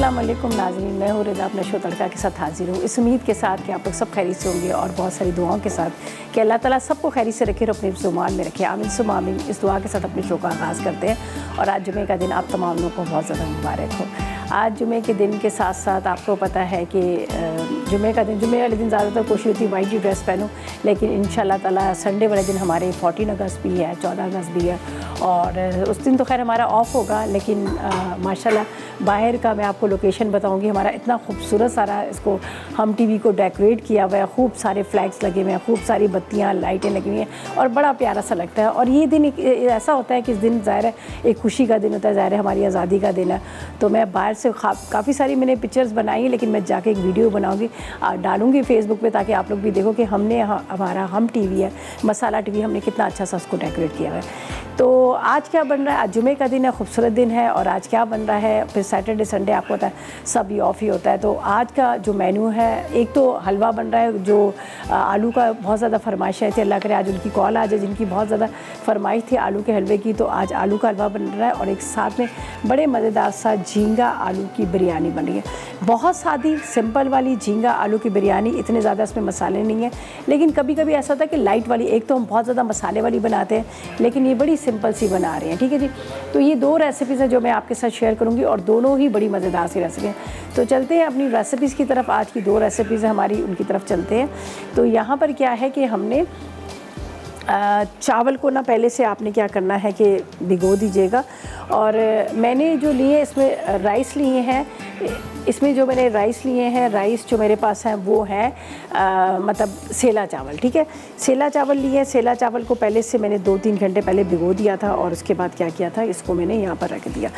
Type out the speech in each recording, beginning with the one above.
अस्सलाम वालेकुम नाज़रीन, मैं हूँ रिदा अपने शो तड़का के साथ हाजिर हूँ। इस उम्मीद के साथ कि आप लोग सब खैरियत से होंगे और बहुत सारी दुआओं के साथ कि अल्लाह ताला सबको खैरियत से रखे और अपने ज़ुबान में रखे। आमीन सुम्मा आमीन। इस दुआ के साथ अपने शो का आगाज़ करते हैं और आज जुमे का दिन आप तमाम लोगों को बहुत ज़्यादा मुबारक हो। आज जुमे के दिन के साथ साथ आपको पता है कि जुमे का दिन, जुमे वाले दिन ज़्यादातर कोशिश होती है वाइट ड्रेस पहनूँ, लेकिन इंशाल्लाह ताला संडे वाले दिन हमारे 14 अगस्त भी है, 14 अगस्त भी है और उस दिन तो खैर हमारा ऑफ होगा, लेकिन माशाल्लाह बाहर का मैं आपको लोकेशन बताऊंगी। हमारा इतना खूबसूरत सारा इसको हम टीवी को डेकोरेट किया हुआ है, खूब सारे फ्लैग्स लगे हुए हैं, खूब सारी बत्तियाँ लाइटें लगी हुई हैं और बड़ा प्यारा सा लगता है। और ये दिन ऐसा होता है कि इस दिन ज़ाहिर है एक खुशी का दिन होता है, ज़ाहिर है हमारी आज़ादी का दिन है। तो मैं बाहर से काफ़ी सारी मैंने पिक्चर्स बनाई हैं, लेकिन मैं जाके एक वीडियो बनाऊँगी, डालूँगी फेसबुक पे, ताकि आप लोग भी देखो कि हमने हमारा हम टीवी है, मसाला टीवी, हमने कितना अच्छा सा उसको डेकोरेट किया हुआ है। तो आज क्या बन रहा है, आज जुमे का दिन है, खूबसूरत दिन है और आज क्या बन रहा है, फिर सैटरडे संडे आपको पता है सब ही ऑफ ही होता है। तो आज का जो मेन्यू है, एक तो हलवा बन रहा है, जो आलू का बहुत ज़्यादा फरमाइश है थी, अल्लाह करे आज उनकी कॉल आ जाए जिनकी बहुत ज़्यादा फरमाइश थी आलू के हलवे की। तो आज आलू का हलवा बन रहा है और एक साथ में बड़े मज़ेदार सा झींगा आलू की बिरयानी बन रही है। बहुत सादी सिंपल वाली झींगा आलू की बिरयानी, इतने ज़्यादा इसमें मसाले नहीं हैं, लेकिन कभी कभी ऐसा होता है कि लाइट वाली, एक तो हम बहुत ज़्यादा मसाले वाली बनाते हैं, लेकिन ये बड़ी सिंपल सी बना रहे हैं। ठीक है जी, तो ये दो रेसिपीज़ हैं जो मैं आपके साथ शेयर करूंगी और दोनों ही बड़ी मज़ेदार सी रेसिपी हैं। तो चलते हैं अपनी रेसिपीज़ की तरफ। आज की दो रेसिपीज़ हैं हमारी, उनकी तरफ चलते हैं। तो यहाँ पर क्या है कि हमने चावल को ना पहले से आपने क्या करना है कि भिगो दीजिएगा। और मैंने जो लिए इसमें राइस लिए हैं, इसमें जो मैंने राइस लिए हैं, राइस जो मेरे पास हैं वो हैं मतलब सेला चावल। ठीक है, सेला चावल लिए। सेला चावल को पहले से मैंने 2-3 घंटे पहले भिगो दिया था और उसके बाद क्या किया था, इसको मैंने यहाँ पर रख दिया।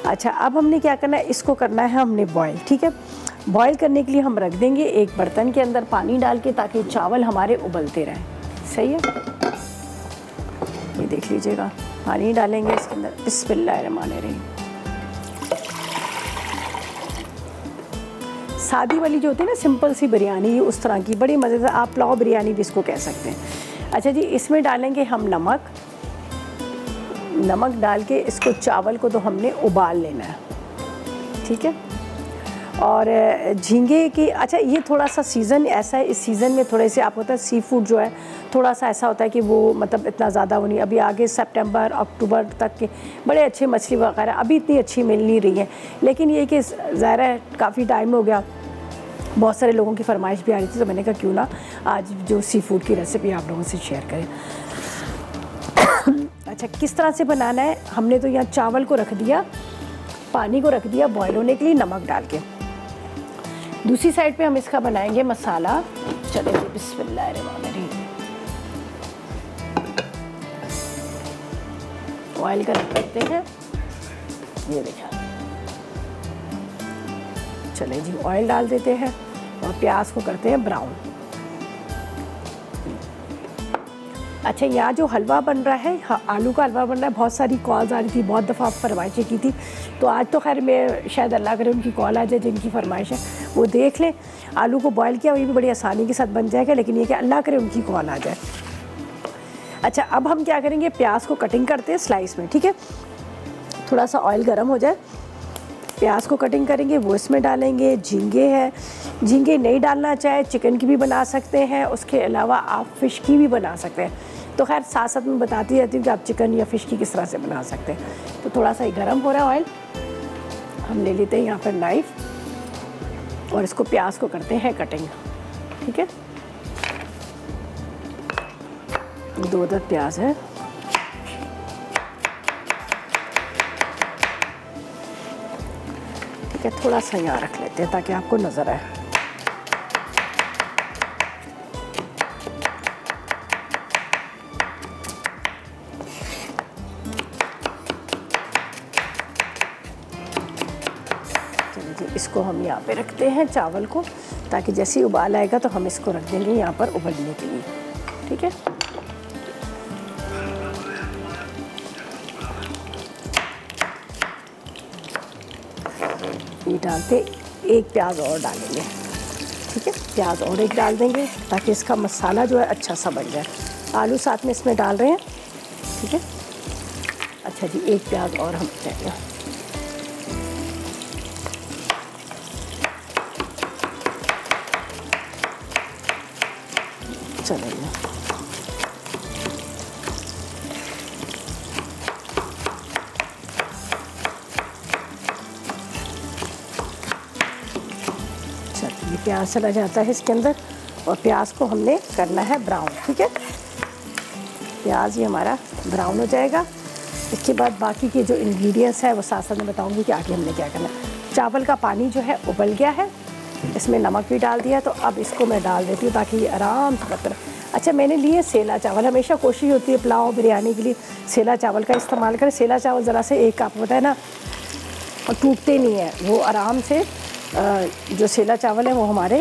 अच्छा, अब हमने क्या करना है, इसको करना है हमने बॉयल। ठीक है, बॉयल करने के लिए हम रख देंगे एक बर्तन के अंदर पानी डाल के, ताकि चावल हमारे उबलते रहें। सही है, ये देख लीजिएगा, पानी डालेंगे इसके अंदर। बिस्मिल्लाहिर्रहमानिर्रहीम। सादी वाली जो होती है ना, सिंपल सी बिरयानी, उस तरह की बड़ी मज़ेदार, आप पुलाव बिरयानी भी इसको कह सकते हैं। अच्छा जी, इसमें डालेंगे हम नमक डाल के इसको, चावल को तो हमने उबाल लेना है। ठीक है, और झींगे की, अच्छा ये थोड़ा सा सीज़न ऐसा है, इस सीज़न में थोड़े से आप होता है सी फूड जो है थोड़ा सा ऐसा होता है कि वो मतलब इतना ज़्यादा वो नहीं, अभी आगे सितंबर अक्टूबर तक के बड़े अच्छे मछली वगैरह अभी इतनी अच्छी मिल नहीं रही है, लेकिन ये कि ज़ाहिर है काफ़ी टाइम हो गया, बहुत सारे लोगों की फरमाइश भी आ रही थी, तो मैंने कहा क्यों ना आज जो सी फूड की रेसिपी आप लोगों से शेयर करें। अच्छा, किस तरह से बनाना है, हमने तो यहाँ चावल को रख दिया, पानी को रख दिया बॉयल होने के लिए नमक डाल के। दूसरी साइड पे हम इसका बनाएंगे मसाला। चलिए बिस्मिल्लाहिर्रहमानिर्रहीम। ऑयल का रखते हैं, ये देखा, चले जी ऑयल डाल देते हैं और प्याज को करते हैं ब्राउन। अच्छा, यहाँ जो हलवा बन रहा है, आलू का हलवा बन रहा है, बहुत सारी कॉल्स आ रही थी, बहुत दफ़ा फरमाइशें की थी, तो आज तो खैर मैं शायद अल्लाह करे उनकी कॉल आ जाए जिनकी फरमाइश है वो देख लें। आलू को बॉयल किया, ये भी बड़ी आसानी के साथ बन जाएगा, लेकिन ये कि अल्लाह करे उनकी कॉल आ जाए। अच्छा, अब हम क्या करेंगे, प्याज को कटिंग करते हैं स्लाइस में। ठीक है, थोड़ा सा ऑयल गर्म हो जाए, प्याज को कटिंग करेंगे, वो इसमें डालेंगे। झींगे है, झींगे नहीं डालना चाहे चिकन की भी बना सकते हैं, उसके अलावा आप फ़िश की भी बना सकते हैं। तो खैर साथ साथ मैं बताती रहती हूँ कि आप चिकन या फ़िश की किस तरह से बना सकते हैं। तो थोड़ा सा ही गर्म हो रहा है ऑयल, हम ले लेते हैं यहाँ पर नाइफ़ और इसको प्याज को करते हैं कटिंग। ठीक है, 2 अदद प्याज है। ठीक है, थोड़ा सा यहाँ रख लेते हैं ताकि आपको नज़र आए। चलिए जी, इसको हम यहाँ पे रखते हैं चावल को, ताकि जैसे ही उबाल आएगा तो हम इसको रख देंगे यहाँ पर उबलने के लिए। ठीक है, ये डालते एक प्याज और डालेंगे। ठीक है, प्याज और एक डाल देंगे ताकि इसका मसाला जो है अच्छा सा बन जाए। आलू साथ में इसमें डाल रहे हैं। ठीक है, अच्छा जी, एक प्याज और हम चाहिए। प्याज चला जाता है इसके अंदर और प्याज को हमने करना है ब्राउन। ठीक है, प्याज ये हमारा ब्राउन हो जाएगा। इसके बाद बाकी के जो इंग्रेडिएंट्स हैं वो साथ साथ में बताऊंगी कि आगे हमने क्या करना है। चावल का पानी जो है उबल गया है, इसमें नमक भी डाल दिया, तो अब इसको मैं डाल देती हूँ ताकि ये आराम से पकड़। अच्छा, मैंने लिए सेला चावल। हमेशा कोशिश होती है पुलाव बिरयानी के लिए सेला चावल का इस्तेमाल करें। सेला चावल ज़रा से एक आपको पता है ना टूटते नहीं है, वो आराम से जो सेला चावल है वो हमारे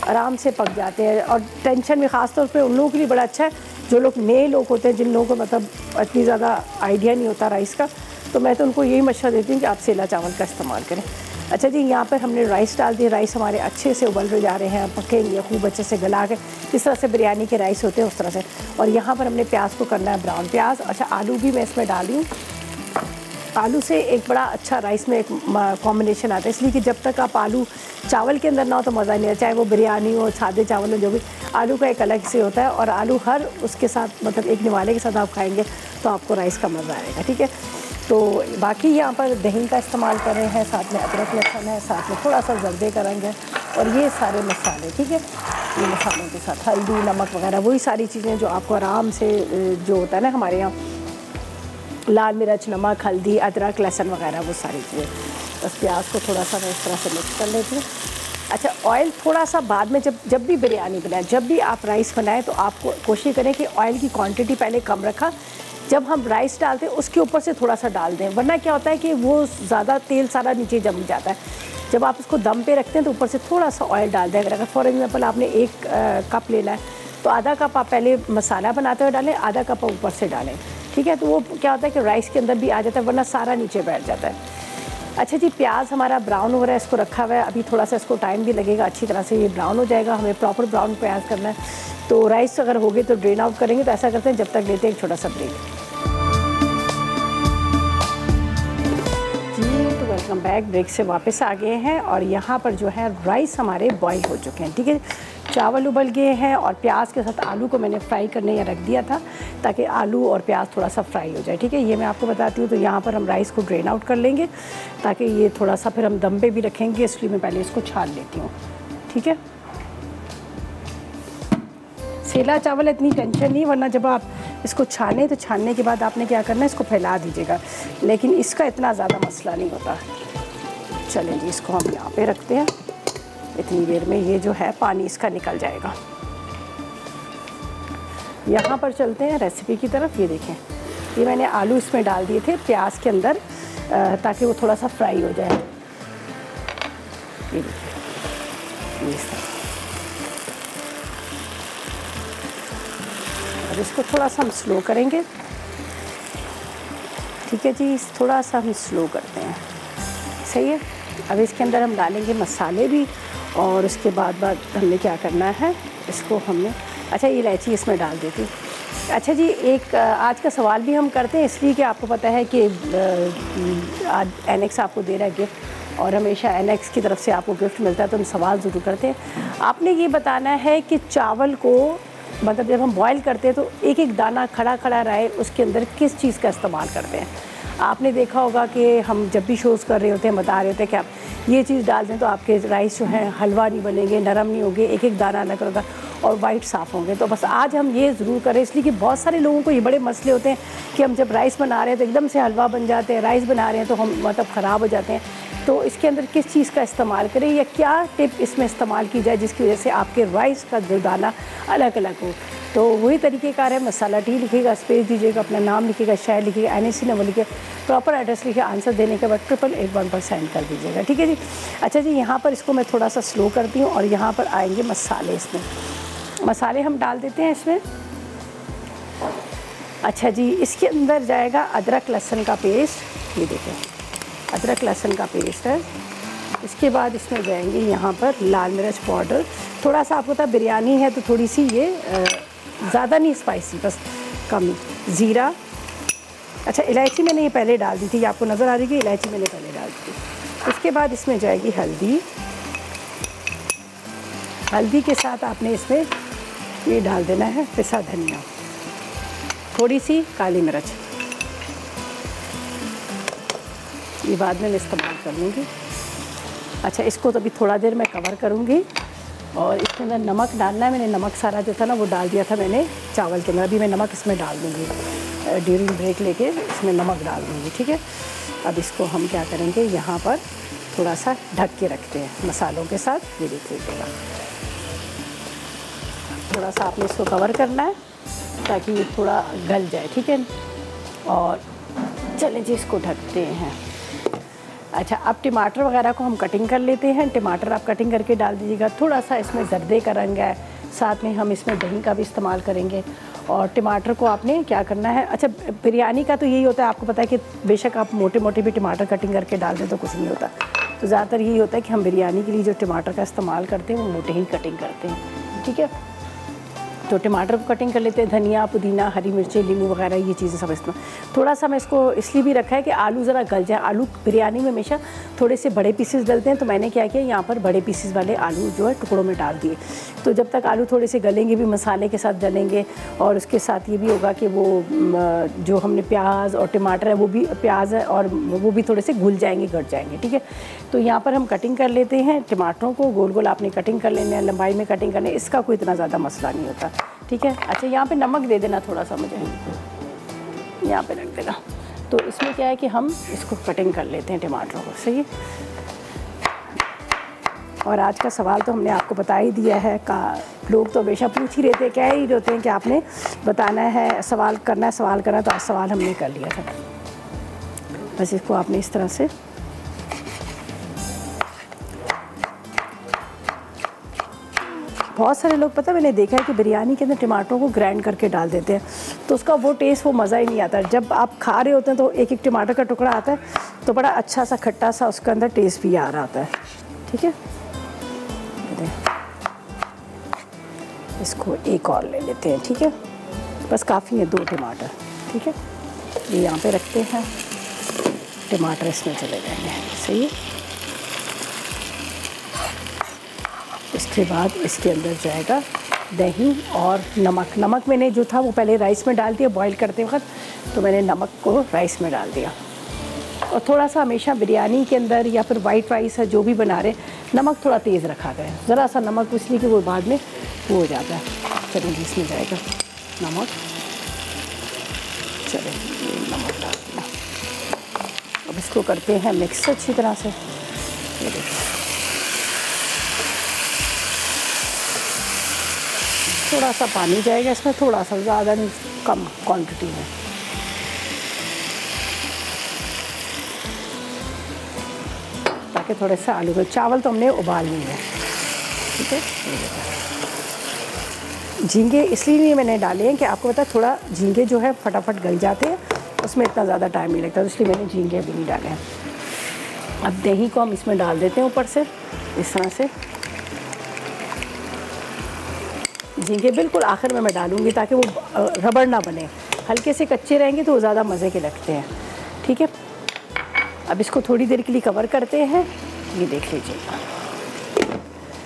आराम से पक जाते हैं। और टेंशन में ख़ास तौर पे उन लोगों के लिए बड़ा अच्छा है जो लोग नए लोग होते हैं, जिन लोगों को मतलब इतनी ज़्यादा आइडिया नहीं होता राइस का, तो मैं तो उनको यही मशवरा देती हूँ कि आप सेला चावल का इस्तेमाल करें। अच्छा जी, यहाँ पर हमने राइस डाल दिए। राइस हमारे अच्छे से उबल जा रहे हैं, पकेंगे खूब अच्छे से गला के, जिस तरह से बिरयानी के राइस होते हैं उस तरह से। और यहाँ पर हमने प्याज को करना है ब्राउन। प्याज, अच्छा आलू भी मैं इसमें डाली हूँ। आलू से एक बड़ा अच्छा राइस में एक कॉम्बिनेशन आता है, इसलिए कि जब तक आप आलू चावल के अंदर ना हो तो मज़ा नहीं आता, चाहे वो बिरयानी हो सादे चावल हो, जो भी आलू का एक अलग से होता है। और आलू हर उसके साथ मतलब एक निवाले के साथ आप खाएंगे तो आपको राइस का मज़ा आएगा। ठीक है, तो बाकी यहाँ पर दही का इस्तेमाल कर रहे हैं, साथ में अदरक लहसुन है, साथ में थोड़ा सा जर्दे का रंग है और ये सारे मसाले। ठीक है, ये मसालों के साथ हल्दी नमक वगैरह वही सारी चीज़ें जो आपको आराम से जो होता है ना हमारे यहाँ, लाल मिर्च नमक हल्दी अदरक लहसुन वगैरह वो सारी चीज़ें। बस प्याज को थोड़ा सा मैं इस तरह से मिक्स कर लेती हूँ। अच्छा, ऑयल थोड़ा सा बाद में, जब भी बिरयानी बनाएं, जब भी आप राइस बनाएं तो आपको कोशिश करें कि ऑयल की क्वांटिटी पहले कम रखा, जब हम राइस डालते हैं उसके ऊपर से थोड़ा सा डाल दें, वरना क्या होता है कि वो ज़्यादा तेल सारा नीचे जम जाता है। जब आप इसको दम पे रखते हैं तो ऊपर से थोड़ा सा ऑयल डाल दें। अगर फॉर एग्जाम्पल आपने 1 कप लेना है तो आधा कप आप पहले मसाला बनाते हुए डालें, आधा कप ऊपर से डालें। ठीक है, तो वो क्या होता है कि राइस के अंदर भी आ जाता है, वरना सारा नीचे बैठ जाता है। अच्छा जी, प्याज हमारा ब्राउन हो रहा है, इसको रखा हुआ है, अभी थोड़ा सा इसको टाइम भी लगेगा, अच्छी तरह से ये ब्राउन हो जाएगा। हमें प्रॉपर ब्राउन प्याज करना है। तो राइस अगर हो गए तो ड्रेन आउट करेंगे, तो ऐसा करते हैं जब तक लेते हैं एक छोटा सा ब्रेक। जी, तो वेलकम बैक। ब्रेक से वापस आ गए हैं और यहाँ पर जो है राइस हमारे बॉईल हो चुके हैं। ठीक है, चावल उबल गए हैं और प्याज के साथ आलू को मैंने फ्राई करने या रख दिया था ताकि आलू और प्याज थोड़ा सा फ्राई हो जाए। ठीक है, ये मैं आपको बताती हूँ। तो यहाँ पर हम राइस को ड्रेन आउट कर लेंगे ताकि ये थोड़ा सा फिर हम दम पे भी रखेंगे, इसलिए मैं पहले इसको छान लेती हूँ। ठीक है, सेला चावल इतनी टेंशन नहीं, वरना जब आप इसको छाने तो छानने के बाद आपने क्या करना है, इसको फैला दीजिएगा, लेकिन इसका इतना ज़्यादा मसला नहीं होता। चलें जी, इसको हम यहाँ पे रखते हैं, इतनी देर में ये जो है पानी इसका निकल जाएगा। यहाँ पर चलते हैं रेसिपी की तरफ। ये देखें, ये मैंने आलू इसमें डाल दिए थे प्याज के अंदर ताकि वो थोड़ा सा फ्राई हो जाए। ये देखिए, ये अब इसको थोड़ा सा हम स्लो करेंगे। ठीक है जी, थोड़ा सा हम स्लो करते हैं, सही है। अब इसके अंदर हम डालेंगे मसाले भी और उसके बाद हमने क्या करना है, इसको हमने अच्छा इलायची इसमें डाल देती। अच्छा जी, एक आज का सवाल भी हम करते हैं इसलिए कि आपको पता है कि आज एनेक्स आपको दे रहा है गिफ्ट और हमेशा एनेक्स की तरफ से आपको गिफ्ट मिलता है, तो हम सवाल ज़रूर करते हैं। आपने ये बताना है कि चावल को मतलब जब हम बॉईल करते हैं तो एक एक दाना खड़ा खड़ा रहे, उसके अंदर किस चीज़ का इस्तेमाल करते हैं। आपने देखा होगा कि हम जब भी शोज़ कर रहे होते हैं बता रहे होते हैं कि आप ये चीज़ डाल दें तो आपके राइस जो हैं हलवा नहीं बनेंगे, नरम नहीं होंगे, एक एक दाना अलग होगा और वाइट साफ़ होंगे। तो बस आज हम ये ज़रूर करें, इसलिए कि बहुत सारे लोगों को ये बड़े मसले होते हैं कि हम जब राइस बना रहे हैं तो एकदम से हलवा बन जाते हैं, राइस बना रहे हैं तो हम मतलब ख़राब हो जाते हैं। तो इसके अंदर किस चीज़ का इस्तेमाल करें या क्या टिप इसमें इस्तेमाल की जाए जिसकी वजह से आपके राइस का जो दाना अलग अलग हो। तो वही तरीक़ेकार है, मसाला टी लिखिएगा, स्पेस दीजिएगा, अपना नाम लिखिएगा, शहर लिखिएगा, NAC नंबर लिखिए, प्रॉपर एड्रेस लिखिए, आंसर देने के बाद 8881 पर सेंड कर दीजिएगा। ठीक है जी। अच्छा जी, यहाँ पर इसको मैं थोड़ा सा स्लो करती हूँ और यहाँ पर आएंगे मसाले। इसमें मसाले हम डाल देते हैं इसमें। अच्छा जी, इसके अंदर जाएगा अदरक लहसुन का पेस्ट। ये देखें, अदरक लहसुन का पेस्ट है। इसके बाद इसमें जाएंगे यहाँ पर लाल मिर्च पाउडर, थोड़ा सा आपको पता बिरयानी है तो थोड़ी सी ये ज़्यादा नहीं स्पाइसी, बस कम। ज़ीरा, अच्छा इलायची मैंने ये पहले डाल दी थी, आपको नज़र आ रही है कि इलायची मैंने पहले डाल दी थी। इसके बाद इसमें जाएगी हल्दी। हल्दी के साथ आपने इसमें ये डाल देना है पिसा धनिया, थोड़ी सी काली मिर्च, ये बाद में मैं इस्तेमाल कर लूँगी। अच्छा, इसको तो अभी थोड़ा देर मैं कवर करूँगी और इसके अंदर नमक डालना है। मैंने नमक सारा जो था ना वो डाल दिया था मैंने चावल के अंदर। अभी मैं नमक इसमें डाल दूँगी, ड्यूरिंग ब्रेक लेके इसमें नमक डाल दूँगी, ठीक है। अब इसको हम क्या करेंगे, यहाँ पर थोड़ा सा ढक के रखते हैं मसालों के साथ। ये देख लीजिएगा, थोड़ा सा आपने इसको कवर करना है ताकि ये थोड़ा गल जाए, ठीक है। और चलें जी, इसको ढकते हैं। अच्छा, अब टमाटर वगैरह को हम कटिंग कर लेते हैं। टमाटर आप कटिंग करके डाल दीजिएगा। थोड़ा सा इसमें जर्दे का रंग है, साथ में हम इसमें दही का भी इस्तेमाल करेंगे। और टमाटर को आपने क्या करना है, अच्छा बिरयानी का तो यही होता है, आपको पता है कि बेशक आप मोटे मोटे भी टमाटर कटिंग करके डाल दें तो कुछ नहीं होता। तो ज़्यादातर यही होता है कि हम बिरयानी के लिए जो टमाटर का इस्तेमाल करते हैं वो मोटे ही कटिंग करते हैं, ठीक है। तो टमाटर को कटिंग कर लेते हैं, धनिया, पुदीना, हरी मिर्चें, नींबू वगैरह ये चीज़ें सब इसमें। थोड़ा सा मैं इसको इसलिए भी रखा है कि आलू ज़रा गल जाए। आलू बिरयानी में हमेशा थोड़े से बड़े पीसेस डलते हैं, तो मैंने क्या किया, यहाँ पर बड़े पीसेस वाले आलू जो है टुकड़ों में डाल दिए। तो जब तक आलू थोड़े से गलेंगे भी, मसाले के साथ डलेंगे, और उसके साथ ये भी होगा कि वो जो हमने प्याज और टमाटर है वो भी, प्याज है और वो भी थोड़े से घुल जाएंगे, गट जाएंगे, ठीक है। तो यहाँ पर हम कटिंग कर लेते हैं टमाटरों को। गोल गोल आपने कटिंग कर लेना है, लंबाई में कटिंग करना है, इसका कोई इतना ज़्यादा मसला नहीं होता, ठीक है। अच्छा, यहाँ पे नमक दे देना थोड़ा सा, मुझे यहाँ पे रख देना। तो इसमें क्या है कि हम इसको कटिंग कर लेते हैं टमाटरों को, सही है। और आज का सवाल तो हमने आपको बता ही दिया है। लोग तो हमेशा पूछ ही रहते हैं, कह ही रहते हैं कि आपने बताना है, सवाल करना है, सवाल करना है। तो आज सवाल हमने कर लिया था। बस इसको आपने इस तरह से बहुत सारे लोग, पता मैंने देखा है कि बिरयानी के अंदर टमाटरों को ग्राइंड करके डाल देते हैं, तो उसका वो टेस्ट, वो मज़ा ही नहीं आता। जब आप खा रहे होते हैं तो एक एक टमाटर का टुकड़ा आता है तो बड़ा अच्छा सा खट्टा सा उसके अंदर टेस्ट भी आ रहा होता है, ठीक है। इसको एक और ले लेते हैं, ठीक है। बस काफ़ी है 2 टमाटर, ठीक है। ये यहाँ पे रखते हैं, टमाटर इसमें चले जाएंगे, सही है। इसके बाद इसके अंदर जाएगा दही और नमक। नमक मैंने जो था वो पहले राइस में डाल दिया बॉईल करते वक्त, तो मैंने नमक को राइस में डाल दिया। और थोड़ा सा हमेशा बिरयानी के अंदर या फिर वाइट राइस है जो भी बना रहे, नमक थोड़ा तेज़ रखा गया है, ज़रा सा नमक, इसलिए कि वो बाद में वो हो जाता है। चलिए इसमें जाएगा नमक, चलिए नमक डाल दिया। अब इसको करते हैं मिक्स अच्छी तरह से। थोड़ा सा पानी जाएगा इसमें, थोड़ा सा, ज़्यादा नहीं, कम क्वांटिटी में। ताकि थोड़े से आलू के, चावल तो हमने उबाल लिए हैं, ठीक है। झींगे इसलिए नहीं मैंने डाले हैं कि आपको पता है थोड़ा झींगे जो है फटाफट गल जाते हैं, उसमें इतना ज़्यादा टाइम नहीं लगता, तो इसलिए मैंने झींगे अभी नहीं डाले हैं। अब दही को हम इसमें डाल देते हैं ऊपर से, इस तरह से। झींगे बिल्कुल आखिर में मैं डालूँगी ताकि वो रबड़ ना बने, हल्के से कच्चे रहेंगे तो वो ज़्यादा मज़े के लगते हैं, ठीक है। अब इसको थोड़ी देर के लिए कवर करते हैं, ये देख लीजिएगा।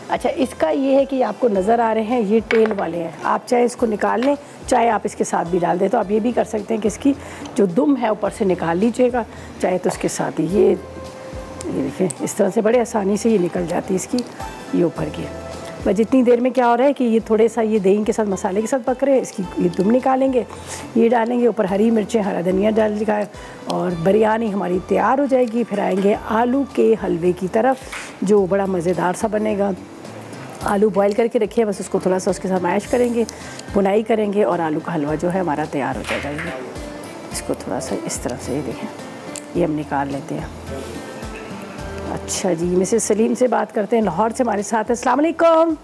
अच्छा, इसका ये है कि आपको नज़र आ रहे हैं ये टेल वाले हैं, आप चाहे इसको निकाल लें, चाहे आप इसके साथ भी डाल दें। तो आप ये भी कर सकते हैं कि इसकी जो दुम है ऊपर से निकाल लीजिएगा, चाहे तो इसके साथ ही ये देखिए इस तरह से बड़े आसानी से ये निकल जाती है इसकी, ये ऊपर की। बस जितनी देर में क्या हो रहा है कि ये थोड़े सा ये दही के साथ, मसाले के साथ पक रहे हैं, इसकी ये दुम निकालेंगे, ये डालेंगे ऊपर, हरी मिर्चें, हरा धनिया डाल दिया, और बिरयानी हमारी तैयार हो जाएगी। फिर आएंगे आलू के हलवे की तरफ, जो बड़ा मज़ेदार सा बनेगा। आलू बॉईल करके रखिए, बस उसको थोड़ा सा उसके साथ मैश करेंगे, बुनाई करेंगे, और आलू का हलवा जो है हमारा तैयार हो जाएगा। ये इसको थोड़ा सा इस तरह से, ये देखें, ये हम निकाल लेते हैं। अच्छा जी, मिसेस सलीम से बात करते हैं, लाहौर से हमारे साथ है। अस्सलाम वालेकुम।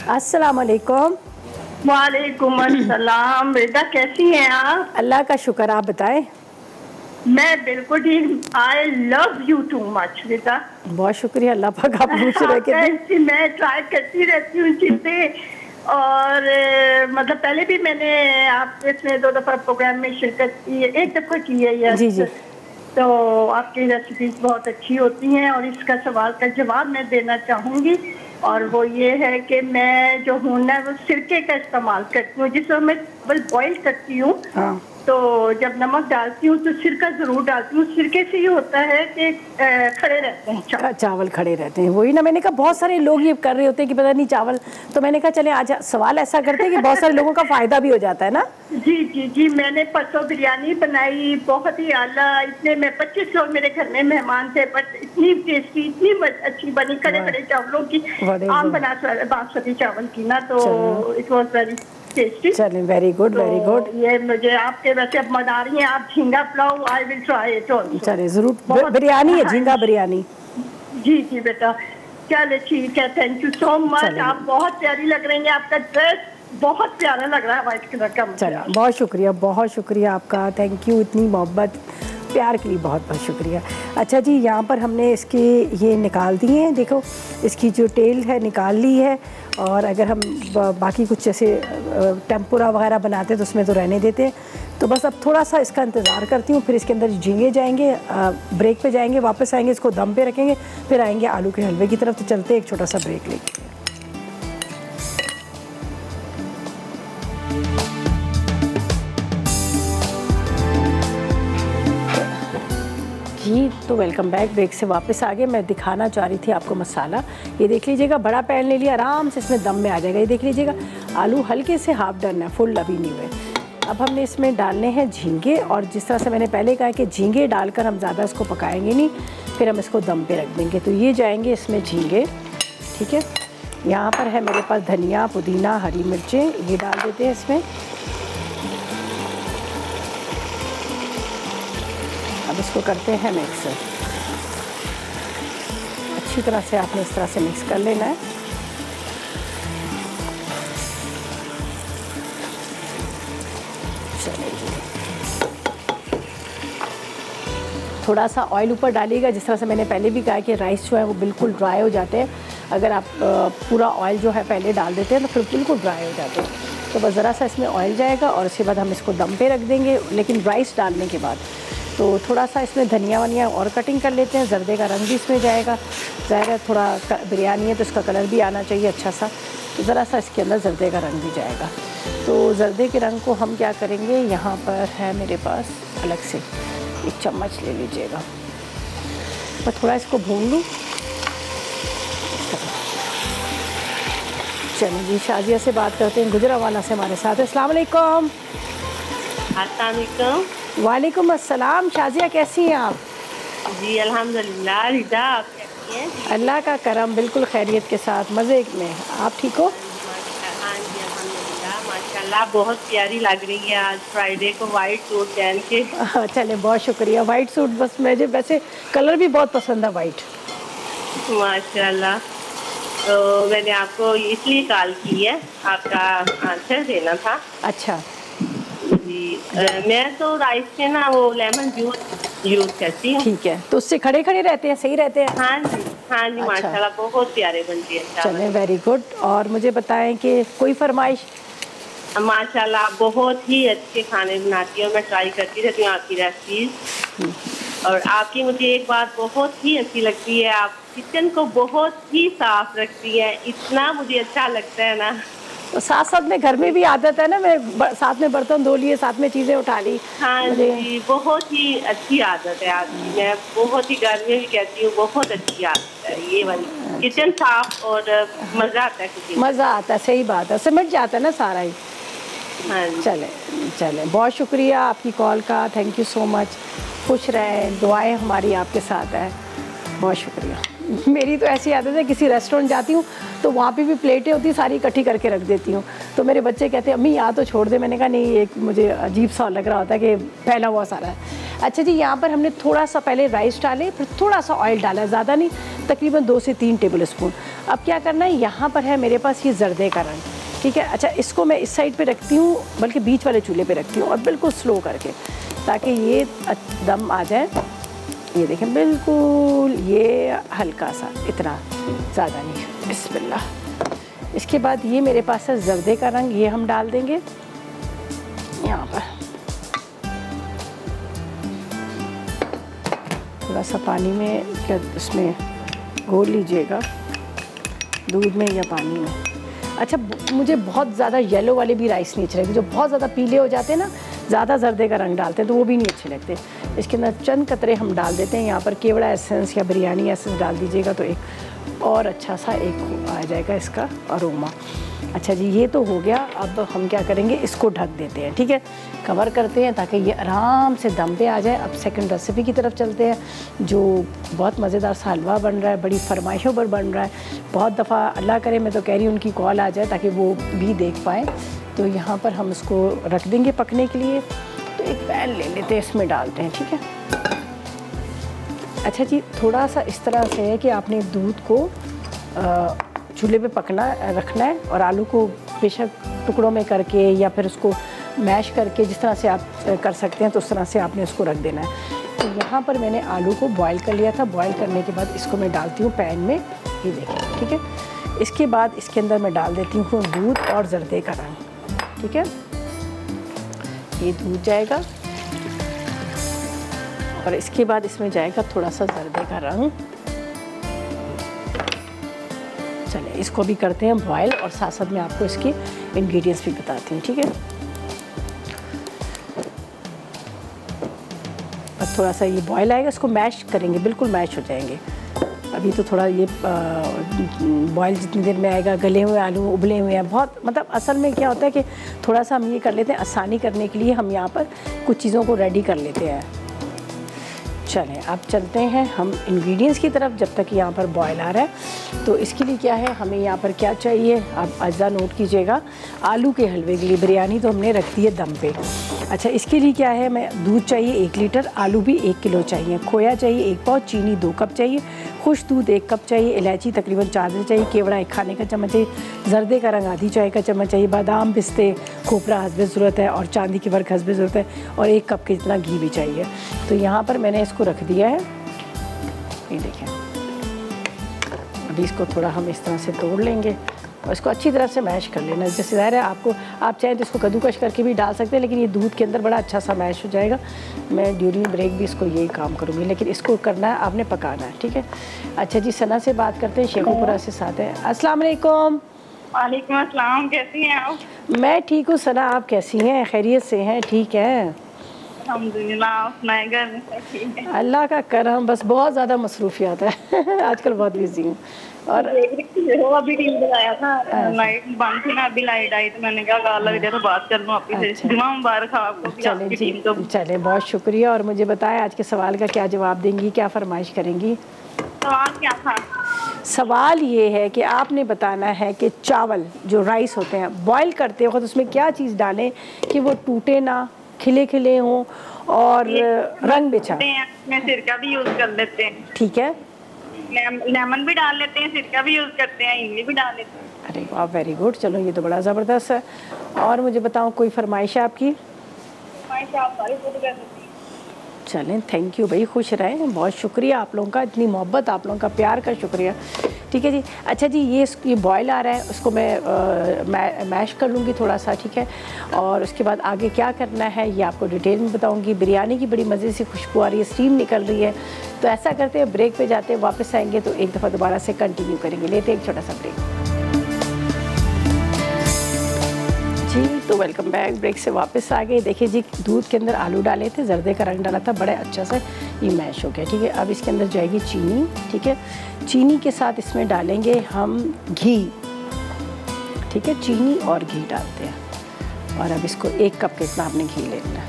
अस्सलाम वालेकुम। वालेकुम अस्सलाम। बेटा कैसी हैं आप? अल्लाह का शुक्र, आप बताएं। मैं बिल्कुल ठीक। I love you too much बेटा। बहुत शुक्रिया, अल्लाह पाक आप खुश रखें। मैं ट्राई करती रहती हूँ चीज़ें, और मतलब पहले भी मैंने आपके इसमें 2 दफ़ा प्रोग्राम में शिरकत की है, 1 दफ़ा की है यार। जी जी। तो आपकी रेसिपीज बहुत अच्छी होती हैं, और इसका सवाल का जवाब मैं देना चाहूँगी, और वो ये है कि मैं जो हूँ ना वो सिरके का इस्तेमाल करती हूँ। जिस समय मैं बॉईल करती हूँ तो जब नमक डालती हूँ तो सिरका जरूर डालती हूँ। सिरके से ये होता है कि खड़े रहते हैं चावल खड़े रहते हैं। वही ना, मैंने कहा बहुत सारे लोग ये कर रहे होते हैं कि पता नहीं चावल, तो मैंने कहा चले आज सवाल ऐसा करते हैं कि बहुत सारे लोगों का फायदा भी हो जाता है ना। जी जी जी, मैंने परसों बिरयानी बनाई, बहुत ही आला। इतने में 25 लोग मेरे घर में मेहमान थे, बट इतनी टेस्टी, इतनी अच्छी बनी, खड़े खड़े चावलों की, आम बना बासमती चावल की ना, तो इट वॉज वेरी टेस्टी। चलें, वेरी गुड वेरी गुड। ये मुझे आपके वैसे अब बना रही हैं आप झींगा pulao, I will try it also. चले जरूर, बिरयानी है, झींगा बिरयानी। जी जी बेटा, चले ठीक है, थैंक यू सो मच। आप बहुत प्यारी लग रही हैं, आपका ड्रेस बहुत प्यारा लग रहा है, व्हाइट कलर का। चलो बहुत शुक्रिया आपका, थैंक यू। इतनी मोहब्बत प्यार के लिए बहुत बहुत शुक्रिया। अच्छा जी, यहाँ पर हमने इसके ये निकाल दिए हैं, देखो इसकी जो टेल है निकाल ली है। और अगर हम बाकी कुछ जैसे टेम्पुरा वगैरह बनाते हैं तो उसमें तो रहने देते हैं। तो बस अब थोड़ा सा इसका इंतज़ार करती हूँ, फिर इसके अंदर झींगे जाएंगे, ब्रेक पे जाएंगे, वापस आएंगे, इसको दम पे रखेंगे, फिर आएंगे आलू के हलवे की तरफ। तो चलते हैं एक छोटा सा ब्रेक लेके। जी तो वेलकम बैक, ब्रेक से वापस आ गए। मैं दिखाना चाह रही थी आपको मसाला, ये देख लीजिएगा, बड़ा पैन ले लिया, आराम से इसमें दम में आ जाएगा। ये देख लीजिएगा, आलू हल्के से हाफ डन है, फुल अभी नहीं हुए। अब हमने इसमें डालने हैं झींगे, और जिस तरह से मैंने पहले कहा कि झींगे डालकर हम ज़्यादा इसको पकाएंगे नहीं, फिर हम इसको दम पे रख देंगे। तो ये जाएंगे इसमें झींगे, ठीक है। यहाँ पर है मेरे पास धनिया, पुदीना, हरी मिर्चें, ये डाल देते हैं इसमें। अब इसको करते हैं मिक्स, अच्छी तरह से आपने इस तरह से मिक्स कर लेना है। थोड़ा सा ऑयल ऊपर डालिएगा, जिस तरह से मैंने पहले भी कहा कि राइस जो है वो बिल्कुल ड्राई हो जाते हैं। अगर आप पूरा ऑयल जो है पहले डाल देते हैं तो फिर बिल्कुल ड्राई हो जाते हैं। तो बस ज़रा सा इसमें ऑयल जाएगा और उसके बाद हम इसको दम पे रख देंगे, लेकिन राइस डालने के बाद। तो थोड़ा सा इसमें धनिया वनिया और कटिंग कर लेते हैं, जर्दे का रंग भी इसमें जाएगा। ज़ाहिर है थोड़ा बिरयानी है तो इसका कलर भी आना चाहिए अच्छा सा, तो ज़रा सा इसके अंदर जर्दे का रंग भी जाएगा। तो जर्दे के रंग को हम क्या करेंगे, यहाँ पर है मेरे पास अलग से एक चम्मच ले लीजिएगा, मैं थोड़ा इसको भून लूँ। चलिए जी, शाजिया से बात करते हैं, गुजरावाला से हमारे साथ है। अस्सलाम वालेकुम। वालेकुम अस्सलाम। शाजिया कैसी हैं आप? जी अल्हम्दुलिल्लाह। रिदा आप कैसी हैं? अल्लाह का करम, बिल्कुल खैरियत के साथ, मज़े में। आप ठीक हो? हाँ जी अल्हम्दुलिल्लाह, माशाल्लाह बहुत प्यारी लग रही है आज फ्राइडे को वाइट सूट पहन के। चले बहुत शुक्रिया। वाइट सूट बस मुझे वैसे कलर भी बहुत पसंद है वाइट, माशाल्लाह। तो मैंने आपको इसलिए कॉल की है, आपका आंसर देना था। अच्छा जी, मैं तो राइस में ना वो लेमन जूस यूज करती हूँ। ठीक है, तो उससे खड़े खड़े रहते हैं, सही रहते हैं? हाँ जी हाँ जी। अच्छा। माशाल्लाह बहुत प्यारे बनती है। चलें, वेरी गुड। और मुझे बताएं कि कोई फरमाइश? माशाल्लाह आप बहुत ही अच्छे खाने बनाती हो, मैं ट्राई करती रहती हूँ आपकी रेसिपीज। और आपकी मुझे एक बात बहुत ही अच्छी लगती है, आप किचन को बहुत ही साफ रखती है, इतना मुझे अच्छा लगता है ना। तो साथ साथ में घर में भी आदत है ना, मैं साथ में बर्तन धो लिए, साथ में चीज़ें उठा ली। हाँ जी, बहुत ही अच्छी आदत है आपकी, मैं बहुत ही घर में भी कहती हूँ बहुत अच्छी आदत है ये वाली, किचन साफ, और मज़ा आता है कुकिंग। मज़ा आता है, सही बात है, सिमट जाता है ना सारा ही। हाँ चले चले, बहुत शुक्रिया आपकी कॉल का, थैंक यू सो मच। खुश रहें, दुआएं हमारी आपके साथ है, बहुत शुक्रिया। मेरी तो ऐसी आदत है, किसी रेस्टोरेंट जाती हूँ तो वहाँ पे भी प्लेटें होती सारी इकट्ठी करके रख देती हूँ। तो मेरे बच्चे कहते हैं अम्मी यहाँ तो छोड़ दे, मैंने कहा नहीं, एक मुझे अजीब सा लग रहा होता है कि फैला हुआ सारा है। अच्छा जी, यहाँ पर हमने थोड़ा सा पहले राइस डाले, फिर थोड़ा सा ऑयल डाला, ज़्यादा नहीं, तकरीबन 2 से 3 टेबल स्पून। अब क्या करना है, यहाँ पर है मेरे पास ये जर्दे का रंग, ठीक है। अच्छा, इसको मैं इस साइड पर रखती हूँ, बल्कि बीच वाले चूल्हे पर रखती हूँ, और बिल्कुल स्लो करके, ताकि ये दम आ जाए। ये देखें, बिल्कुल ये हल्का सा, इतना ज़्यादा नहीं, बिस्मिल्लाह। इसके बाद ये मेरे पास है जर्दे का रंग, ये हम डाल देंगे यहाँ पर। थोड़ा सा पानी में या उसमें घोल लीजिएगा, दूध में या पानी में। अच्छा, मुझे बहुत ज़्यादा येलो वाले भी राइस नहीं अच्छे लगते, जो बहुत ज़्यादा पीले हो जाते हैं ना, ज़्यादा जर्दे का रंग डालते हैं तो वो भी नहीं अच्छे लगते। इसके अंदर चंद कतरे हम डाल देते हैं यहाँ पर केवड़ा एसेंस या बिरयानी एसेंस डाल दीजिएगा तो एक और अच्छा सा एक आ जाएगा इसका अरोमा। अच्छा जी, ये तो हो गया। अब हम क्या करेंगे, इसको ढक देते हैं, ठीक है, कवर करते हैं ताकि ये आराम से दम पे आ जाए। अब सेकंड रेसिपी की तरफ चलते हैं, जो बहुत मज़ेदार सा हलवा बन रहा है, बड़ी फरमाइशों पर बन रहा है। बहुत दफ़ा अल्लाह करे, मैं तो कह रही हूँ उनकी कॉल आ जाए ताकि वो भी देख पाएँ। तो यहाँ पर हम इसको रख देंगे पकने के लिए। तो एक पैन ले लेते हैं, इसमें डालते हैं, ठीक है। अच्छा जी, थोड़ा सा इस तरह से है कि आपने दूध को चूल्हे पे रखना है और आलू को बेशक टुकड़ों में करके या फिर उसको मैश करके जिस तरह से आप कर सकते हैं तो उस तरह से आपने उसको रख देना है। तो यहाँ पर मैंने आलू को बॉईल कर लिया था। बॉईल करने के बाद इसको मैं डालती हूँ पैन में, ये देखिए, ठीक है। इसके बाद इसके अंदर मैं डाल देती हूँ दूध और जर्दे का रंग, ठीक है। ये दूध जाएगा और इसके बाद इसमें जाएगा थोड़ा सा जर्दे का रंग। चलिए इसको भी करते हैं बॉयल और साथ साथ मैं आपको इसके इंग्रेडिएंट्स भी बताती हूँ, ठीक है। अब थोड़ा सा ये बॉयल आएगा, इसको मैश करेंगे, बिल्कुल मैश हो जाएंगे। अभी तो थोड़ा ये बॉयल जितनी देर में आएगा, गले हुए आलू उबले हुए हैं बहुत, मतलब असल में क्या होता है कि थोड़ा सा हम ये कर लेते हैं, आसानी करने के लिए हम यहाँ पर कुछ चीज़ों को रेडी कर लेते हैं। चलें अब चलते हैं हम इंग्रेडिएंट्स की तरफ, जब तक यहाँ पर बॉयल आ रहा है। तो इसके लिए क्या है, हमें यहाँ पर क्या चाहिए, आप अज्जा नोट कीजिएगा। आलू के हलवे के लिए बिरयानी तो हमने रख दी है दम पे। अच्छा, इसके लिए क्या है, मैं दूध चाहिए 1 लीटर, आलू भी 1 किलो चाहिए, खोया चाहिए 1 पाव, चीनी 2 कप चाहिए, खुश दूध 1 कप चाहिए, इलायची तकरीबन 4 चाहिए, केवड़ा 1 खाने का चम्मच चाहिए, जर्दे का रंग आधी चाय का चम्मच चाहिए, बादाम पिस्ते खोपरा हस्बे ज़रूरत है और चांदी की वर्क हस्बे ज़रूरत है, और 1 कप के जितना घी भी चाहिए। तो यहाँ पर मैंने इसको रख दिया है, ये देखें। अभी इसको थोड़ा हम इस तरह से तोड़ लेंगे और इसको अच्छी तरह से मैश कर लेना। जैसे ज़ाहिर है आपको, आप चाहें तो इसको कद्दूकश करके भी डाल सकते हैं, लेकिन ये दूध के अंदर बड़ा अच्छा सा मैश हो जाएगा। मैं ड्यूरिंग ब्रेक भी इसको यही काम करूँगी, लेकिन इसको करना है, आपने पकाना है, ठीक है। अच्छा जी, सना से बात करते हैं, शेखुपुरा से साथ है। अस्सलाम वालेकुम। वालेकुम अस्सलाम, कैसी हैं आप? मैं ठीक हूँ सना, आप कैसी हैं, खैरियत से हैं? ठीक है अल्हम्दुलिल्लाह, आप सुनाए घर में सब ठीक है? अल्लाह का करम, बस बहुत ज़्यादा मसरूफियात है आजकल बहुत बिजी हूँ। और अभी टीम लगाया था, लाइट बंद थी ना, अभी लाइट आई तो मैंने कहा कॉल लग जाए तो बात कर लूँ आपसे। जुमा मुबारक हो आपको। चले जी, चले, बहुत शुक्रिया। और मुझे बताएं आज के सवाल का क्या जवाब देंगी, क्या फरमाइश करेंगी? सवाल क्या था? सवाल ये है कि आपने बताना है कि चावल जो राइस होते हैं बॉईल करते वक्त उसमें क्या चीज़ डालें कि वो टूटे ना, खिले खिले हों और रंग बिछा। मैं सिरका भी यूज़ कर लेते हैं, ठीक है, लेमन भी डाल लेते हैं, सिरका भी यूज़ करते हैं, इमली भी डाल लेते हैं। अरे वाह, वेरी गुड, चलो ये तो बड़ा ज़बरदस्त है। और मुझे बताओ कोई फरमाइश है आपकी? चलें, थैंक यू भाई, खुश रहें, बहुत शुक्रिया आप लोगों का, इतनी मोहब्बत, आप लोगों का प्यार का शुक्रिया। ठीक है जी। अच्छा जी, ये बॉयल आ रहा है, उसको मैं मैश कर लूँगी थोड़ा सा, ठीक है। और उसके बाद आगे क्या करना है ये आपको डिटेल में बताऊँगी। बिरयानी की बड़ी मज़े से खुशबू आ रही है, स्टीम निकल रही है। तो ऐसा करते हैं, ब्रेक पे जाते हैं, वापस आएंगे तो एक दफ़ा दोबारा से कंटिन्यू करेंगे। लेते हैं एक छोटा सा ब्रेक जी। तो वेलकम बैक, ब्रेक से वापस आ गए। देखिए जी, दूध के अंदर आलू डाले थे, जर्दे का रंग डाला था, बड़े अच्छा सा ये मैश हो गया, ठीक है। अब इसके अंदर जाएगी चीनी, ठीक है। चीनी के साथ इसमें डालेंगे हम घी, ठीक है, चीनी और घी डालते हैं। और अब इसको 1 कप के इतना आपने घी लेना है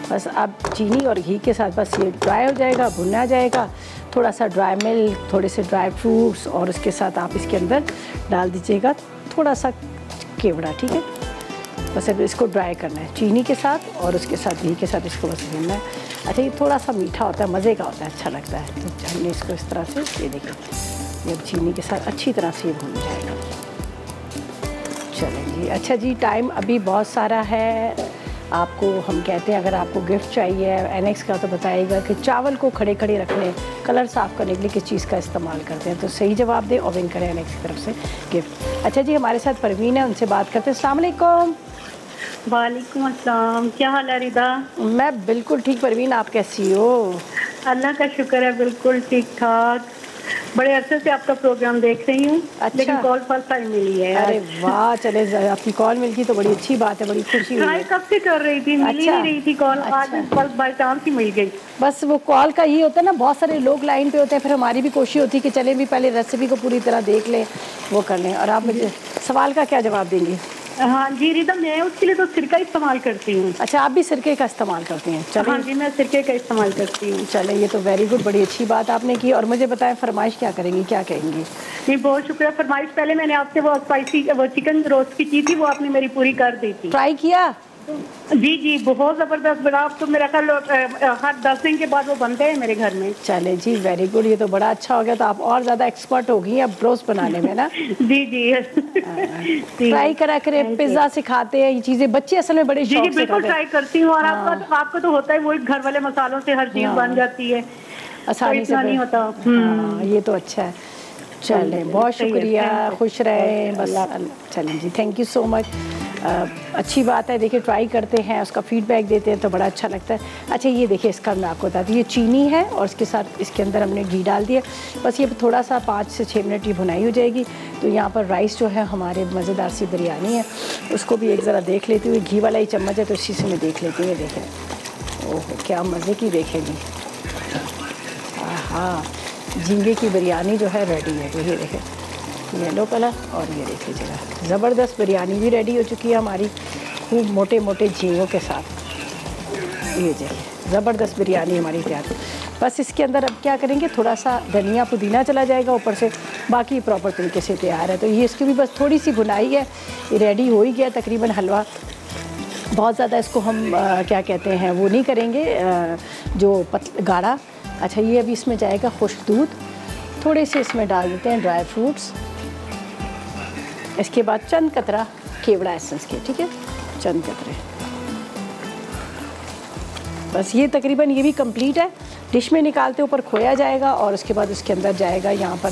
बस। अब चीनी और घी के साथ बस ये ड्राई हो जाएगा, भुना जाएगा। थोड़ा सा ड्राई मिल्क, थोड़े से ड्राई फ्रूट्स, और उसके साथ आप इसके अंदर डाल दीजिएगा थोड़ा सा केवड़ा, ठीक है। बस अब इसको ड्राई करना है चीनी के साथ और उसके साथ घी के साथ इसको बस भूनना है। अच्छा, ये थोड़ा सा मीठा होता है, मज़े का होता है, अच्छा लगता है। तो हमने इसको इस तरह से, ये देखिए, ये चीनी के साथ अच्छी तरह से ये भून जाएगा। चलें जी। अच्छा जी, टाइम अभी बहुत सारा है। आपको हम कहते हैं, अगर आपको गिफ्ट चाहिए एनेक्स का तो बताइएगा कि चावल को खड़े खड़े रखने, कलर साफ़ करने के लिए किस चीज़ का इस्तेमाल करते हैं। तो सही जवाब दें और विन करें एनेक्स की तरफ से गिफ्ट। अच्छा जी, हमारे साथ परवीन है, उनसे बात करते हैं। अस्सलाम वालेकुम। वालेकुम अस्सलाम, क्या हाल है रिदा? मैं बिल्कुल ठीक। परवीन, आप कैसी हो? अल्लाह का शुक्र है, बिल्कुल ठीक ठाक। बड़े अरसे से आपका प्रोग्राम देख रही हूँ। अच्छा। लेकिन कॉल फर्स्ट टाइम मिली है। अरे वाह, चले आपकी कॉल मिल गई तो बड़ी अच्छी बात है, बड़ी खुशी हुई है। कब से कर रही थी, मिल ही नहीं रही थी कॉल। आज बस बाय चांस ही मिल गई। बस वो कॉल का ये होता है ना, बहुत सारे लोग लाइन पे होते हैं, फिर हमारी भी कोशिश होती है कि चलें भी पहले रेसिपी को पूरी तरह देख लें, वो कर लें। और आप मुझे सवाल का क्या जवाब देंगी? हाँ जी रिदा, मैं उसके लिए तो सिरका इस्तेमाल करती हूँ। अच्छा, आप भी सिरके का इस्तेमाल करती हैं? चलिए। हाँ जी, मैं सिरके का इस्तेमाल करती हूँ। चले, ये तो वेरी गुड, बड़ी अच्छी बात आपने की। और मुझे बताएं फरमाइश क्या करेंगी, क्या कहेंगी? नहीं, बहुत शुक्रिया। फरमाइश पहले मैंने आपसे वो स्पाइसी वो चिकन रोस्ट की थी, वो आपने मेरी पूरी कर दी थी। ट्राई किया? जी जी, बहुत ज़बरदस्त बना। आप तो मेरा ख्याल हर 10 दिन के बाद वो बनते हैं मेरे घर में। चले जी, वेरी गुड, ये तो बड़ा अच्छा हो गया। तो आप और ज़्यादा एक्सपर्ट हो गई अब रोस्ट बनाने में ना। जी जी ट्राई करा करें, पिज्ज़ा सिखाते हैं, ये चीज़ें बच्चे असल में बड़े शौक से बिल्कुल ट्राई करती हूँ। और आपका तो होता है वही घर वाले मसालों से हर चीज़ बन जाती है, आसानी से नहीं होता। ये तो अच्छा है। चलें, बहुत शुक्रिया, खुश रहें बस। चलें जी, थैंक यू सो मच। अच्छी बात है। देखिए, ट्राई करते हैं, उसका फीडबैक देते हैं तो बड़ा अच्छा लगता है। अच्छा, ये देखिए, इसका मैं आपको बताती हूँ, ये चीनी है और इसके साथ इसके अंदर हमने घी डाल दिया। बस ये थोड़ा सा 5 से 6 मिनट ये भुनाई हो जाएगी। तो यहाँ पर राइस जो है हमारे मज़ेदार सी बिरयानी है, उसको भी एक ज़रा देख लेती हूँ। घी वाला ही चम्मच है तो इसी से मैं देख लेती हूँ। देखें, ओह क्या मज़े की, देखेंगी। हाँ, झींगे की बिरयानी जो है रेडी है। तो ये देखें, येलो कलर, और ये देख लीजिएगा, ज़बरदस्त बिरयानी भी रेडी हो चुकी है हमारी, खूब मोटे मोटे झींगों के साथ। ये देखिए, ज़बरदस्त बिरयानी हमारी तैयार। बस इसके अंदर अब क्या करेंगे, थोड़ा सा धनिया पुदीना चला जाएगा ऊपर से, बाकी प्रॉपर तरीके से तैयार है। तो ये इसकी भी बस थोड़ी सी भुनाई है, ये रेडी हो ही गया तकरीबन हलवा। बहुत ज़्यादा इसको हम क्या कहते हैं वो नहीं करेंगे, जो गाढ़ा। अच्छा, ये अभी इसमें जाएगा खुश्क दूध, थोड़े से इसमें डाल देते हैं ड्राई फ्रूट्स। इसके बाद चंद कतरा केवड़ा एसेंस के, ठीक है, चंद कतरे। बस ये तकरीबन ये भी कंप्लीट है। डिश में निकालते ऊपर खोया जाएगा और उसके बाद उसके अंदर जाएगा यहाँ पर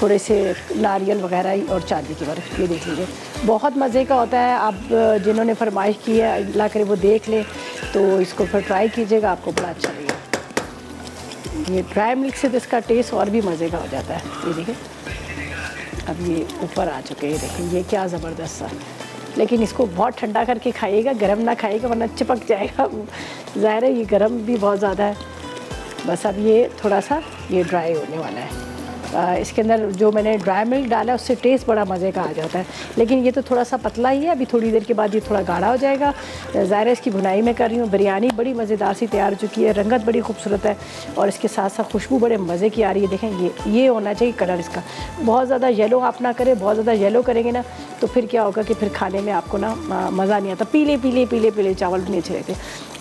थोड़े से नारियल वगैरह और चांदी की बर्फ़। ये देख लीजिए, बहुत मज़े का होता है। आप जिन्होंने फरमाइश की है अल्लाह करे वो देख लें, तो इसको फिर ट्राई कीजिएगा, आपको बड़ा अच्छा लगेगा। ये ड्राई मिल्क से तो इसका टेस्ट और भी मज़े का हो जाता है। ये देखिए, अब ये ऊपर आ चुके हैं, देखिए ये क्या ज़बरदस्त सा। लेकिन इसको बहुत ठंडा करके खाइएगा, गर्म ना खाइएगा वरना चिपक जाएगा। ज़ाहिर है ये गर्म भी बहुत ज़्यादा है। बस अब ये थोड़ा सा ये ड्राई होने वाला है। इसके अंदर जो मैंने ड्राई मिल्क डाला है उससे टेस्ट बड़ा मज़े का आ जाता है। लेकिन ये तो थोड़ा सा पतला ही है, अभी थोड़ी देर के बाद ये थोड़ा गाढ़ा हो जाएगा। ज़ाहिर है इसकी भुनाई मैं कर रही हूँ। बिरयानी बड़ी मज़ेदार सी तैयार हो चुकी है, रंगत बड़ी खूबसूरत है और इसके साथ साथ खुशबू बड़े मज़े की आ रही है। देखें, ये होना चाहिए कलर इसका। बहुत ज़्यादा येलो आप ना करें, बहुत ज़्यादा येलो करेंगे ना तो फिर क्या होगा कि फिर खाने में आपको ना मज़ा नहीं आता। पीले पीले पीले पीले चावल भी नहीं अच्छे रहते।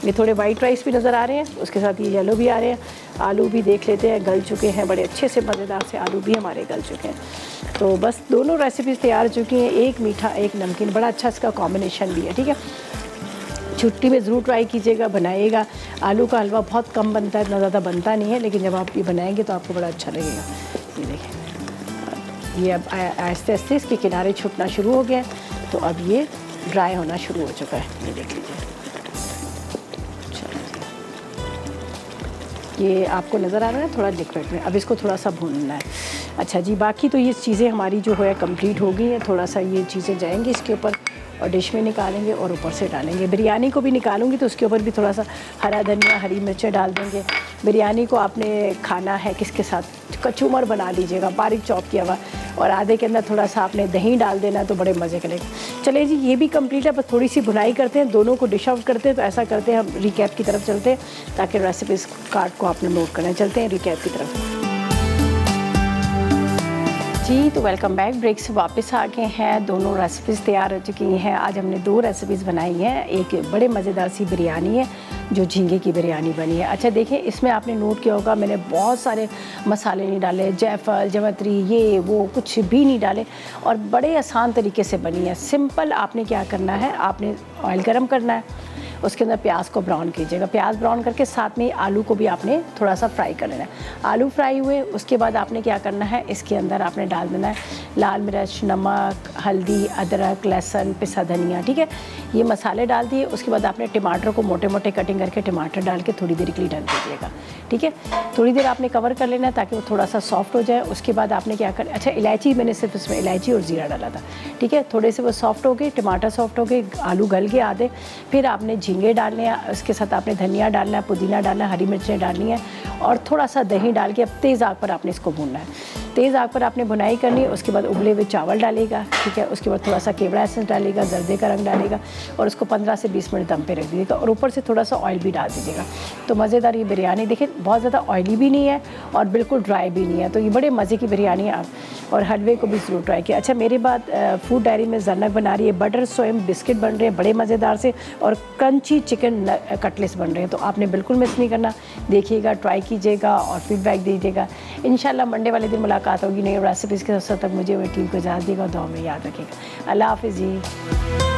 ये थोड़े वाइट राइस भी नज़र आ रहे हैं, उसके साथ ये येलो भी आ रहे हैं। आलू भी देख लेते हैं, गल चुके हैं, बड़े अच्छे से मज़ेदार से आलू भी हमारे गल चुके हैं। तो बस दोनों रेसिपीज़ तैयार हो चुकी हैं, एक मीठा एक नमकीन, बड़ा अच्छा इसका कॉम्बिनेशन भी है। ठीक है, छुट्टी में ज़रूर ट्राई कीजिएगा, बनाइएगा। आलू का हलवा बहुत कम बनता है, इतना ज़्यादा बनता नहीं है, लेकिन जब आप ये बनाएंगे तो आपको बड़ा अच्छा लगेगा। ये देखिए, ये अब आहिस्ते आहिस्ते इसके किनारे छूटना शुरू हो गया, तो अब ये ड्राई होना शुरू हो चुका है। ये देख लीजिए, ये आपको नज़र आ रहा है थोड़ा लिक्विड में। अब इसको थोड़ा सा भूनना है। अच्छा जी, बाकी तो ये चीज़ें हमारी जो है कंप्लीट हो गई हैं। थोड़ा सा ये चीज़ें जाएंगी इसके ऊपर और डिश में निकालेंगे और ऊपर से डालेंगे। बिरयानी को भी निकालूंगी तो उसके ऊपर भी थोड़ा सा हरा धनिया, हरी मिर्चें डाल देंगे। बिरयानी को आपने खाना है किसके साथ, कचूमर बना लीजिएगा बारीक चॉप किया हुआ, और आधे के अंदर थोड़ा सा आपने दही डाल देना तो बड़े मज़े करेगा। चलिए जी, ये भी कंप्लीट है। बस थोड़ी सी भुनाई करते हैं, दोनों को डिश आउट करते हैं। तो ऐसा करते हैं, हम रिकैप की तरफ चलते हैं ताकि रेसिपीज़ कार्ड को आपने नोट करना। चलते हैं रिकैप की तरफ जी। तो वेलकम बैक, ब्रेक से वापस आ गए हैं। दोनों रेसिपीज़ तैयार हो चुकी हैं। आज हमने 2 रेसिपीज़ बनाई हैं। एक बड़े मज़ेदार सी बिरयानी है जो झींगे की बिरयानी बनी है। अच्छा देखिए, इसमें आपने नोट किया होगा मैंने बहुत सारे मसाले नहीं डाले, जायफल, जवैत्री, ये वो कुछ भी नहीं डाले, और बड़े आसान तरीके से बनी है। सिंपल आपने क्या करना है, आपने ऑयल गर्म करना है, उसके अंदर प्याज को ब्राउन कीजिएगा। प्याज ब्राउन करके साथ में आलू को भी आपने थोड़ा सा फ्राई कर लेना है। आलू फ्राई हुए उसके बाद आपने क्या करना है, इसके अंदर आपने डाल देना है लाल मिर्च, नमक, हल्दी, अदरक, लहसुन, पिसा धनिया, ठीक है। ये मसाले डाल दिए। उसके बाद आपने टमाटर को मोटे मोटे कटिंग करके टमाटर डाल के थोड़ी देर के लिए ढक दीजिएगा, ठीक है। थोड़ी देर आपने कवर कर लेना है ताकि वो थोड़ा सा सॉफ्ट हो जाए। उसके बाद आपने क्या कर, अच्छा इलायची मैंने सिर्फ इसमें इलायची और ज़ीरा डाला था, ठीक है। थोड़े से वो सॉफ्ट हो गए, टमाटर सॉफ्ट हो गए, आलू गल गए आधे। फिर आपने झींगे डालने हैं, उसके साथ आपने धनिया डालना है, पुदीना डालना है, हरी मिर्चें डालनी है और थोड़ा सा दही डाल के अब तेज़ आग पर आपने इसको भूनना है। तेज़ आग पर आपने भुनाई करनी है। उसके बाद उबले हुए चावल डालेगा, ठीक है। उसके बाद थोड़ा सा केवड़ा एसेंस डालेगा, जर्दे का रंग डालेगा और उसको 15 से 20 मिनट दम पे रख दीजिएगा और ऊपर से थोड़ा सा ऑयल भी डाल दीजिएगा। तो मज़ेदार ये बिरयानी, देखिए बहुत ज़्यादा ऑयली भी नहीं है और बिल्कुल ड्राई भी नहीं है, तो ये बड़े मज़े की बिरयानी है। आप और हलवे को भी ज़रूर ट्राई किया। अच्छा मेरे बाद फूड डायरी में ज़रनक बना रही है, बटर सोयम बिस्किट बन रहे हैं बड़े मज़ेदार से और क्रंची चिकन कटलेट्स बन रहे हैं, तो आपने बिल्कुल मिस नहीं करना। देखिएगा, ट्राई कीजिएगा और फीडबैक दीजिएगा। इंशाल्लाह मंडे वाले दिन मुलाकात होगी नई रेसिपीज़ के साथ। तक मुझे और टीम को इजाज़त देगा और दुआ में याद रखिएगा। अल्लाह हाफ़िज़ जी।